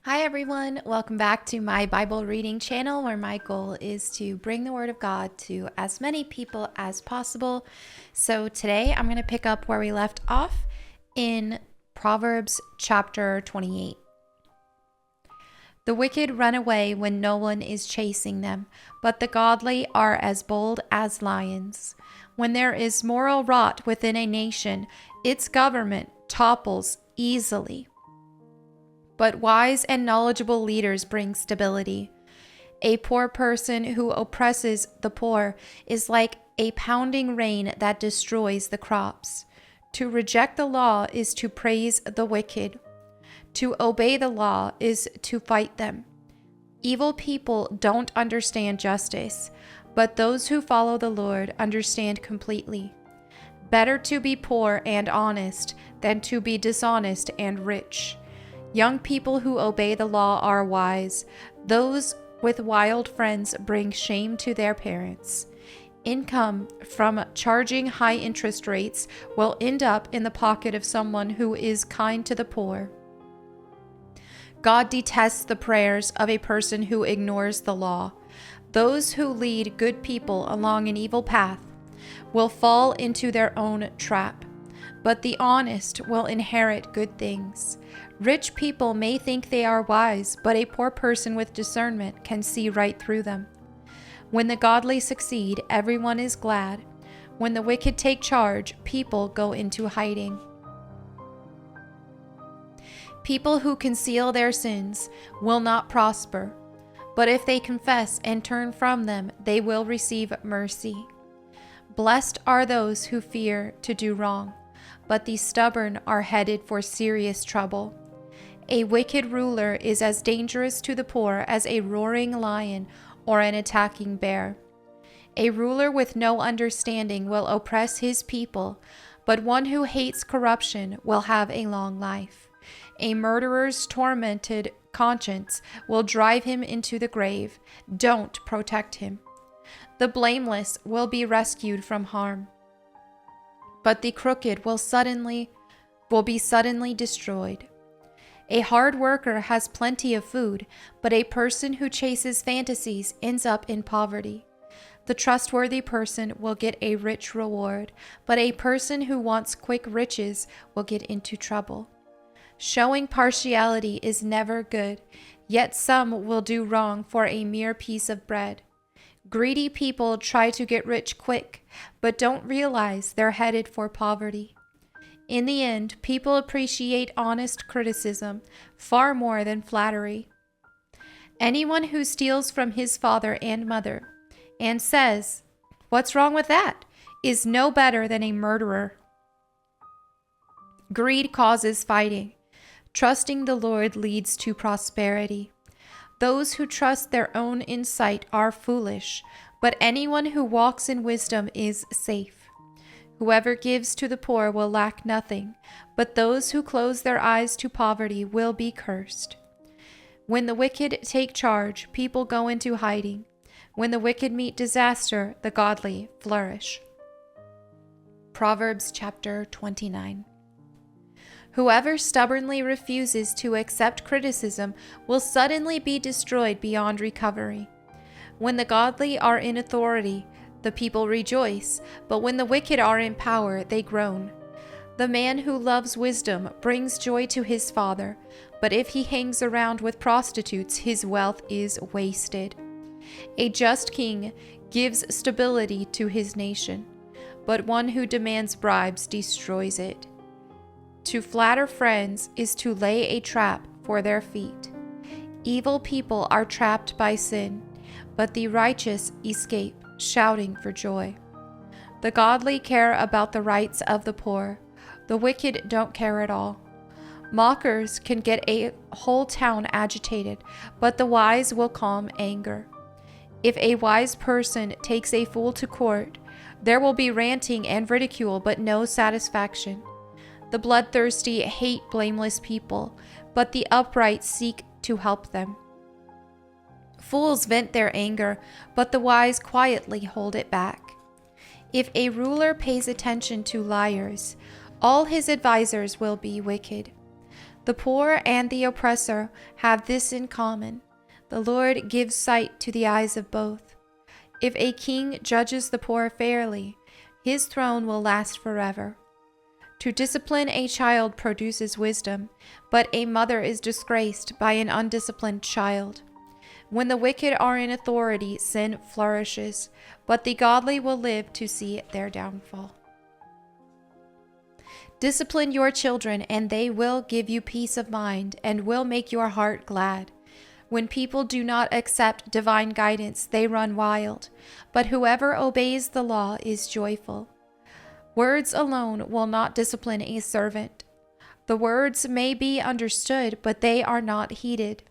Hi everyone, welcome back to my Bible reading channel where my goal is to bring the Word of God to as many people as possible. So today I'm going to pick up where we left off in Proverbs chapter 28. The wicked run away when no one is chasing them, but the godly are as bold as lions. When there is moral rot within a nation, its government topples easily. But wise and knowledgeable leaders bring stability. A poor person who oppresses the poor is like a pounding rain that destroys the crops. To reject the law is to praise the wicked. To obey the law is to fight them. Evil people don't understand justice, but those who follow the Lord understand completely. Better to be poor and honest than to be dishonest and rich. Young people who obey the law are wise. Those with wild friends bring shame to their parents. Income from charging high interest rates will end up in the pocket of someone who is kind to the poor. God detests the prayers of a person who ignores the law. Those who lead good people along an evil path will fall into their own trap, but the honest will inherit good things. Rich people may think they are wise, but a poor person with discernment can see right through them. When the godly succeed, everyone is glad. When the wicked take charge, people go into hiding. People who conceal their sins will not prosper, but if they confess and turn from them, they will receive mercy. Blessed are those who fear to do wrong, but the stubborn are headed for serious trouble. A wicked ruler is as dangerous to the poor as a roaring lion or an attacking bear. A ruler with no understanding will oppress his people, but one who hates corruption will have a long life. A murderer's tormented conscience will drive him into the grave. Don't protect him. The blameless will be rescued from harm, but the crooked will be suddenly destroyed. A hard worker has plenty of food, but a person who chases fantasies ends up in poverty. The trustworthy person will get a rich reward, but a person who wants quick riches will get into trouble. Showing partiality is never good, yet some will do wrong for a mere piece of bread. Greedy people try to get rich quick, but don't realize they're headed for poverty. In the end, people appreciate honest criticism far more than flattery. Anyone who steals from his father and mother and says, "What's wrong with that?" is no better than a murderer. Greed causes fighting. Trusting the Lord leads to prosperity. Those who trust their own insight are foolish, but anyone who walks in wisdom is safe. Whoever gives to the poor will lack nothing, but those who close their eyes to poverty will be cursed. When the wicked take charge, people go into hiding. When the wicked meet disaster, the godly flourish. Proverbs chapter 29. Whoever stubbornly refuses to accept criticism will suddenly be destroyed beyond recovery. When the godly are in authority, the people rejoice, but when the wicked are in power, they groan. The man who loves wisdom brings joy to his father, but if he hangs around with prostitutes, his wealth is wasted. A just king gives stability to his nation, but one who demands bribes destroys it. To flatter friends is to lay a trap for their feet. Evil people are trapped by sin, but the righteous escape, shouting for joy. The godly care about the rights of the poor. The wicked don't care at all. Mockers can get a whole town agitated, but the wise will calm anger. If a wise person takes a fool to court, there will be ranting and ridicule, but no satisfaction. The bloodthirsty hate blameless people, but the upright seek to help them. Fools vent their anger, but the wise quietly hold it back. If a ruler pays attention to liars, all his advisers will be wicked. The poor and the oppressor have this in common: the Lord gives sight to the eyes of both. If a king judges the poor fairly, his throne will last forever. To discipline a child produces wisdom, but a mother is disgraced by an undisciplined child. When the wicked are in authority, sin flourishes, but the godly will live to see their downfall. Discipline your children, and they will give you peace of mind and will make your heart glad. When people do not accept divine guidance, they run wild, but whoever obeys the law is joyful. Words alone will not discipline a servant. The words may be understood, but they are not heeded.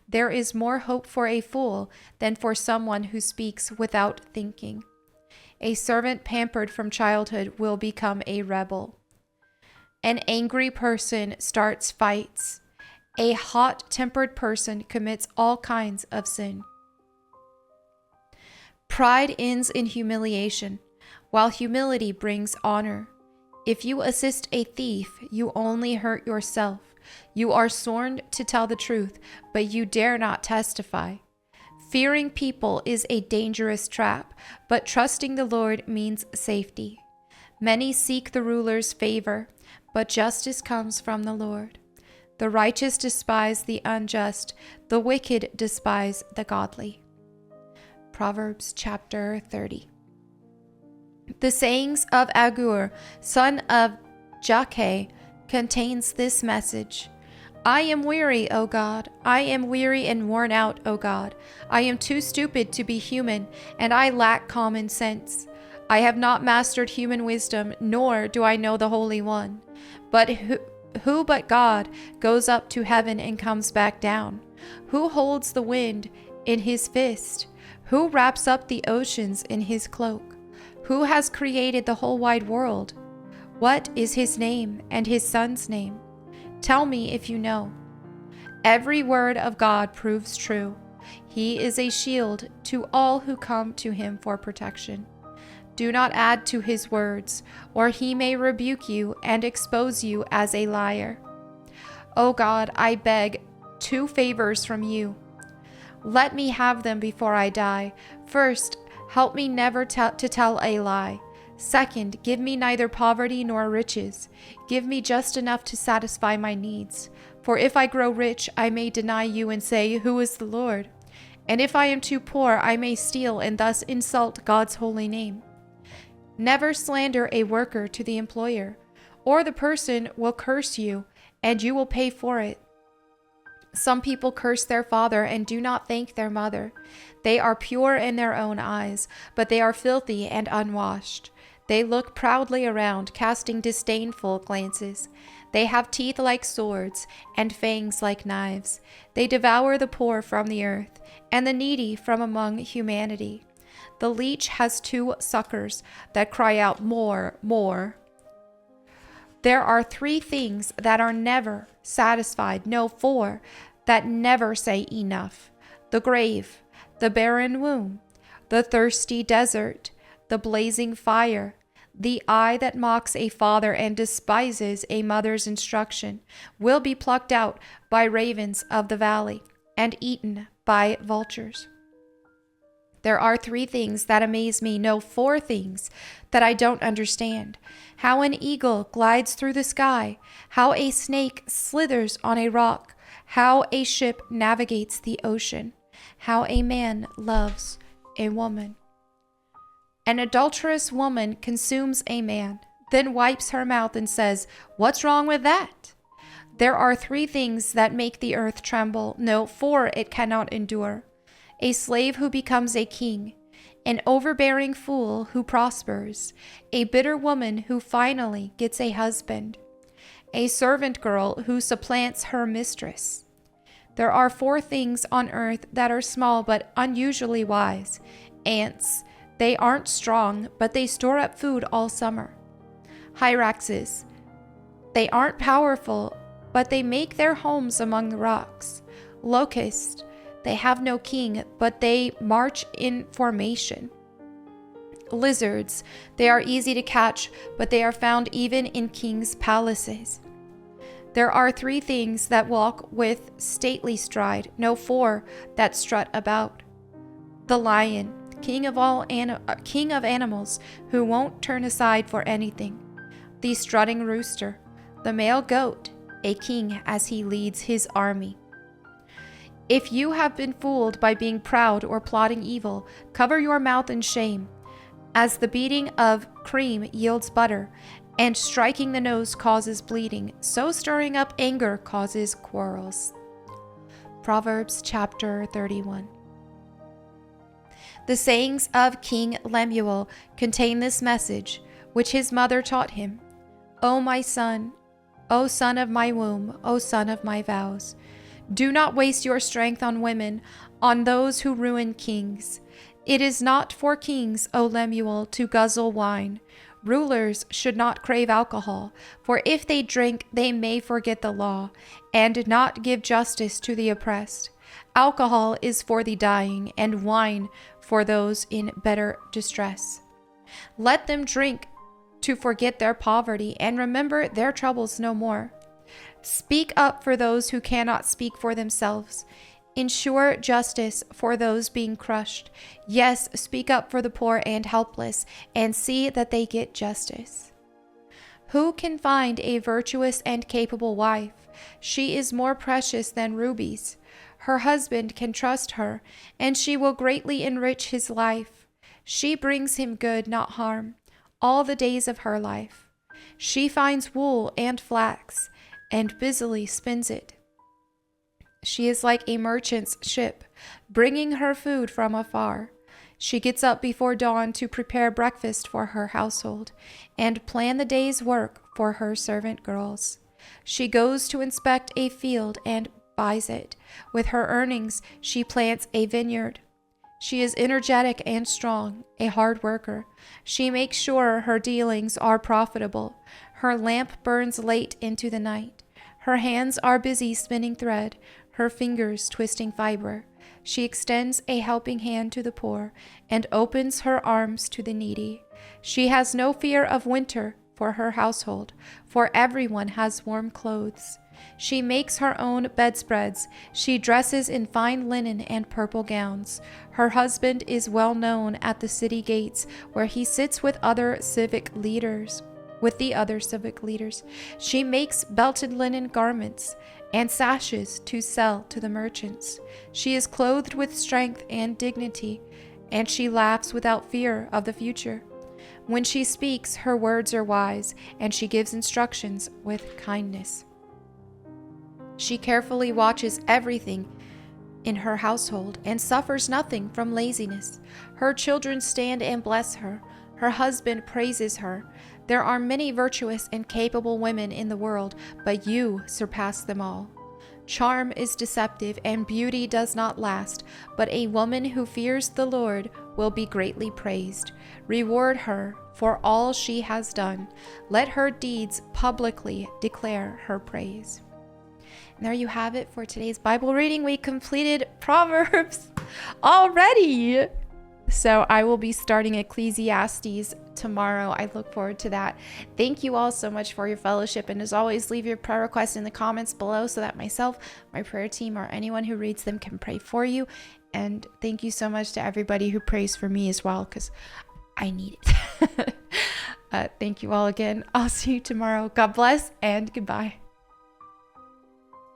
There is more hope for a fool than for someone who speaks without thinking. A servant pampered from childhood will become a rebel. An angry person starts fights. A hot-tempered person commits all kinds of sin. Pride ends in humiliation, while humility brings honor. If you assist a thief, you only hurt yourself. You are sworn to tell the truth, but you dare not testify. Fearing people is a dangerous trap, but trusting the Lord means safety. Many seek the ruler's favor, but justice comes from the Lord. The righteous despise the unjust, the wicked despise the godly. Proverbs chapter 30. The sayings of Agur, son of Jakeh, contains this message: I am weary, O God. I am weary and worn out, O God. I am too stupid to be human, and I lack common sense. I have not mastered human wisdom, nor do I know the Holy One. But who but God goes up to heaven and comes back down? Who holds the wind in his fist? Who wraps up the oceans in his cloak? Who has created the whole wide world? What is his name and his son's name? Tell me if you know. Every word of God proves true. He is a shield to all who come to him for protection. Do not add to his words, or he may rebuke you and expose you as a liar. O God, I beg 2 favors from you. Let me have them before I die. First, help me never to tell a lie. Second, give me neither poverty nor riches. Give me just enough to satisfy my needs. For if I grow rich, I may deny you and say, Who is the Lord? And if I am too poor, I may steal and thus insult God's holy name. Never slander a worker to the employer, or the person will curse you, and you will pay for it. Some people curse their father and do not thank their mother. They are pure in their own eyes, but they are filthy and unwashed. They look proudly around, casting disdainful glances. They have teeth like swords and fangs like knives. They devour the poor from the earth and the needy from among humanity. The leech has 2 suckers that cry out, More, more. There are 3 things that are never satisfied, no 4, that never say enough: the grave, the barren womb, the thirsty desert, the blazing fire. The eye that mocks a father and despises a mother's instruction will be plucked out by ravens of the valley and eaten by vultures. There are 3 things that amaze me, no 4 things that I don't understand: how an eagle glides through the sky, how a snake slithers on a rock, how a ship navigates the ocean, how a man loves a woman. An adulterous woman consumes a man, then wipes her mouth and says, What's wrong with that? There are 3 things that make the earth tremble, no 4 it cannot endure: a slave who becomes a king, an overbearing fool who prospers, a bitter woman who finally gets a husband, a servant girl who supplants her mistress. There are 4 things on earth that are small but unusually wise: ants. They aren't strong, but they store up food all summer. Hyraxes. They aren't powerful, but they make their homes among the rocks. Locusts. They have no king, but they march in formation. Lizards. They are easy to catch, but they are found even in kings' palaces. There are 3 things that walk with stately stride, no 4 that strut about. The lion, king of animals, who won't turn aside for anything. The strutting rooster, the male goat, a king as he leads his army. If you have been fooled by being proud or plotting evil, cover your mouth in shame. As the beating of cream yields butter, and striking the nose causes bleeding, so stirring up anger causes quarrels. Proverbs chapter 31. The sayings of King Lemuel contain this message, which his mother taught him. O my son, O son of my womb, O son of my vows, do not waste your strength on women, on those who ruin kings. It is not for kings, O Lemuel, to guzzle wine. Rulers should not crave alcohol, for if they drink, they may forget the law, and not give justice to the oppressed. Alcohol is for the dying, and wine for those in better distress. Let them drink to forget their poverty, and remember their troubles no more. Speak up for those who cannot speak for themselves. Ensure justice for those being crushed. Yes, speak up for the poor and helpless, and see that they get justice. Who can find a virtuous and capable wife? She is more precious than rubies. Her husband can trust her, and she will greatly enrich his life. She brings him good, not harm, all the days of her life. She finds wool and flax, and busily spins it. She is like a merchant's ship, bringing her food from afar. She gets up before dawn to prepare breakfast for her household, and plan the day's work for her servant girls. She goes to inspect a field and buys it. With her earnings, she plants a vineyard. She is energetic and strong, a hard worker. She makes sure her dealings are profitable. Her lamp burns late into the night. Her hands are busy spinning thread, her fingers twisting fiber. She extends a helping hand to the poor and opens her arms to the needy. She has no fear of winter for her household, for everyone has warm clothes. She makes her own bedspreads. She dresses in fine linen and purple gowns. Her husband is well known at the city gates, where he sits with the other civic leaders. She makes belted linen garments and sashes to sell to the merchants. She is clothed with strength and dignity, and she laughs without fear of the future. When she speaks, her words are wise, and she gives instructions with kindness. She carefully watches everything in her household and suffers nothing from laziness. Her children stand and bless her. Her husband praises her. There are many virtuous and capable women in the world, but you surpass them all. Charm is deceptive and beauty does not last, but a woman who fears the Lord will be greatly praised. Reward her for all she has done. Let her deeds publicly declare her praise. And there you have it for today's Bible reading. We completed Proverbs already. So I will be starting Ecclesiastes tomorrow. I look forward to that. Thank you all so much for your fellowship. And as always, leave your prayer requests in the comments below so that myself, my prayer team, or anyone who reads them can pray for you. And thank you so much to everybody who prays for me as well, because I need it. Thank you all again. I'll see you tomorrow. God bless and goodbye.